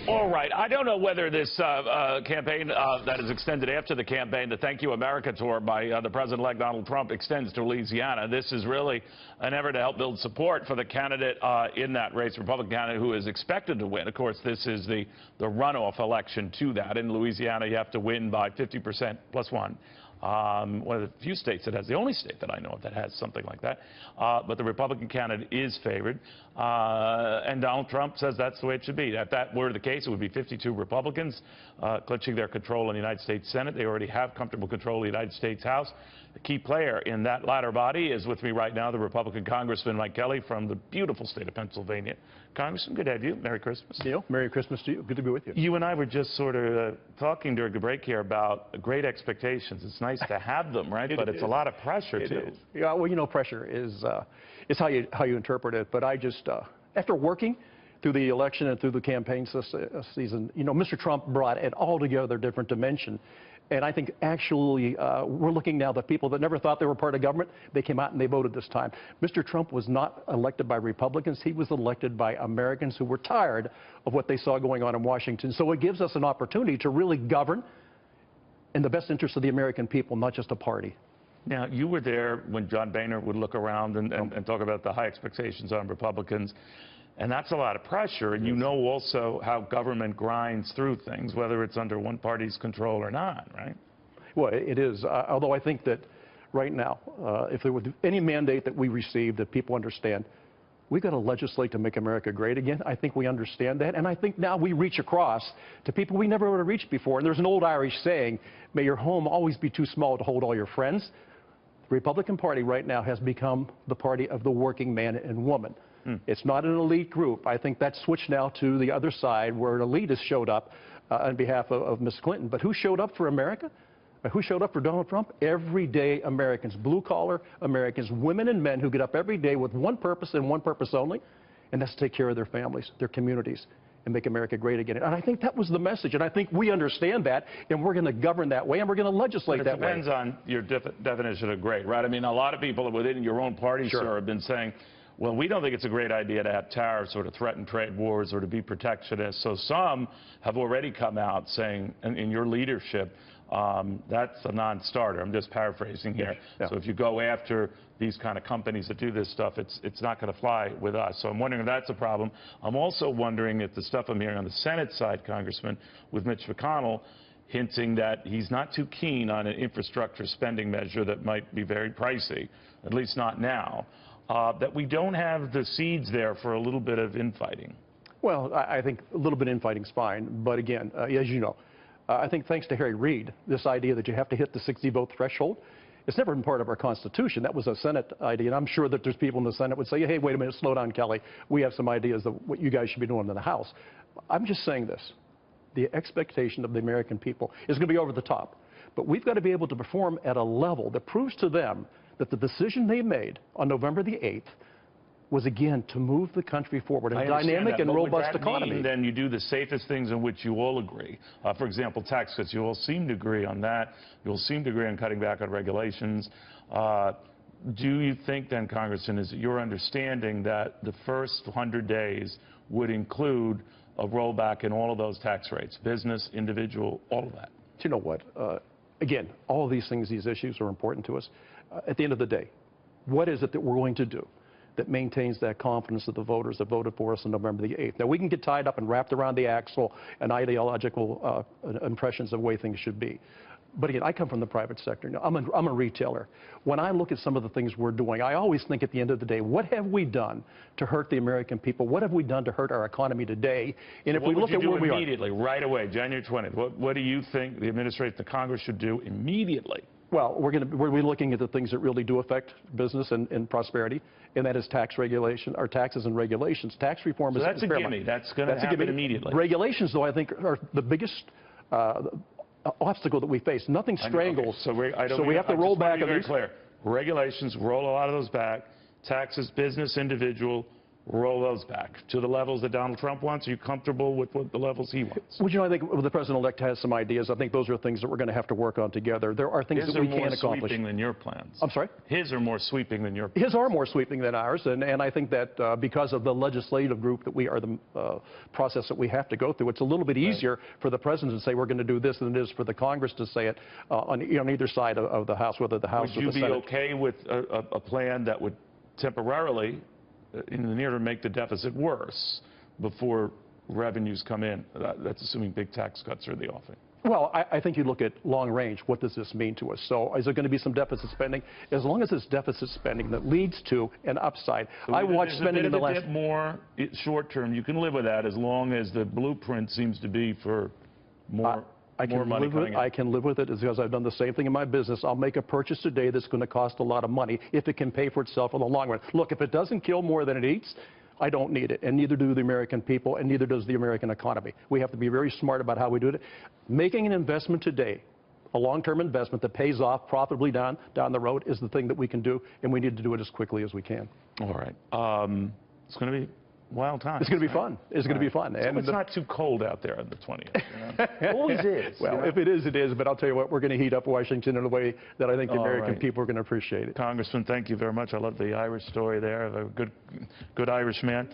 All right. I don't know whether this campaign that is extended after the campaign, the Thank You America tour by the President-elect Donald Trump, extends to Louisiana. This is really an effort to help build support for the candidate in that race, Republican candidate, who is expected to win. Of course, this is the runoff election to that. In Louisiana, you have to win by 50% plus one. One of the few states that has, the only state that I know of that has something like that. But the Republican candidate is favored. And Donald Trump says that's the way it should be. If that were the case, it would be 52 Republicans clinching their control in the United States Senate. They already have comfortable control of the United States House. The key player in that latter body is with me right now, the Republican Congressman Mike Kelly from the beautiful state of Pennsylvania. Congressman, good to have you. Merry Christmas. Neil, Merry Christmas to you. Good to be with you. You and I were just sort of talking during the break here about great expectations. It's nice to have them, right? But it's a lot of pressure, too. Yeah, well, you know, pressure is how you interpret it. But I just, after working through the election and through the campaign season, you know, Mr. Trump brought an altogether different dimension. And I think actually we're looking now that people that never thought they were part of government, they came out and they voted this time. Mr. Trump was not elected by Republicans. He was elected by Americans who were tired of what they saw going on in Washington. So it gives us an opportunity to really govern in the best interest of the American people, not just a party. Now, you were there when John Boehner would look around and talk about the high expectations on Republicans. And that's a lot of pressure. And you know also how government grinds through things, whether it's under one party's control or not, right? Well, it is. Although I think that right now, if there was any mandate that we received that people understand, we've got to legislate to make America great again. I think we understand that. And I think now we reach across to people we never would have reached before. And there's an old Irish saying, may your home always be too small to hold all your friends. The Republican Party right now has become the party of the working man and woman. It's not an elite group. I think that's switched now to the other side where an elite has showed up on behalf of Ms. Clinton. But who showed up for America? Who showed up for Donald Trump? Everyday Americans, blue-collar Americans, women and men who get up every day with one purpose and one purpose only, and that's to take care of their families, their communities, and make America great again. And I think that was the message, and I think we understand that, and we're going to govern that way, and we're going to legislate that way. It depends on your definition of great, right? I mean, a lot of people within your own party, sir, have been saying, well, we don't think it's a great idea to have tariffs or to threaten trade wars or to be protectionist. So some have already come out saying, in your leadership, that's a non-starter. I'm just paraphrasing here. Yeah. So if you go after these kind of companies that do this stuff, it's not going to fly with us. So I'm wondering if that's a problem. I'm also wondering if the stuff I'm hearing on the Senate side, Congressman, with Mitch McConnell, hinting that he's not too keen on an infrastructure spending measure that might be very pricey, at least not now. That we don't have the seeds there for a little bit of infighting. Well, I think a little bit of infighting is fine. But again, as you know, I think thanks to Harry Reid, this idea that you have to hit the 60-vote threshold, it's never been part of our Constitution. That was a Senate idea. And I'm sure that there's people in the Senate would say, hey, wait a minute, slow down, Kelly. We have some ideas of what you guys should be doing in the House. I'm just saying this. The expectation of the American people is going to be over the top. But we've got to be able to perform at a level that proves to them that the decision they made on November the 8th was, again, to move the country forward in a dynamic and robust economy. Mean, then you do the safest things in which you all agree. For example, tax cuts. You all seem to agree on that. You all seem to agree on cutting back on regulations. Do you think, then, Congressman, is it your understanding that the first 100 days would include a rollback in all of those tax rates, business, individual, all of that? Do you know what? Again, all of these things, these issues are important to us. At the end of the day, what is it that we're going to do that maintains that confidence of the voters that voted for us on November the 8th? Now, we can get tied up and wrapped around the axle and ideological impressions of the way things should be. But again, I come from the private sector. Now, I'm a retailer. When I look at some of the things we're doing, I always think at the end of the day, what have we done to hurt the American people? What have we done to hurt our economy today? And if we look at where we are immediately, right away, January 20th, what do you think the administration, the Congress should do immediately? Well, we're looking at the things that really do affect business and prosperity, and that is tax regulation, or taxes and regulations. Tax reform is that's a gimme. That's going to happen immediately. Regulations, though, I think are the biggest obstacle that we face. Nothing strangles. Okay. So we have to roll back. Very clear. Regulations, roll a lot of those back. Taxes, business, individual, roll those back to the levels that Donald Trump wants? Are you comfortable with what the levels he wants? Well, you know, I think the president-elect has some ideas. I think those are things that we're going to have to work on together. There are things that we can accomplish. His are more sweeping than your plans. I'm sorry? His are more sweeping than your plans. His are more sweeping than ours, and I think that because of the legislative group that we are, the process that we have to go through, it's a little bit easier for the president to say we're going to do this than it is for the Congress to say it on either side of the House, whether the House or the Senate. Would you be okay with a plan that would temporarily, in the near term, make the deficit worse before revenues come in? That's assuming big tax cuts are the offing. Well, I think you look at long range. What does this mean to us? So is there going to be some deficit spending? As long as it's deficit spending that leads to an upside. So I watched spending in the last... There's a bit more short term. You can live with that as long as the blueprint seems to be for more money coming in. I can live with it because I've done the same thing in my business. I'll make a purchase today that's going to cost a lot of money if it can pay for itself in the long run. Look, if it doesn't kill more than it eats, I don't need it, and neither do the American people, and neither does the American economy. We have to be very smart about how we do it. Making an investment today, a long-term investment that pays off profitably down the road, is the thing that we can do, and we need to do it as quickly as we can. All right. It's going to be wild time. It's going to be fun. It's going to be fun. So it's not too cold out there on the 20th. You know? Always is. Well, if it is, it is. But I'll tell you what, we're going to heat up Washington in a way that I think the American people are going to appreciate it. Congressman, thank you very much. I love the Irish story there. A good Irish man.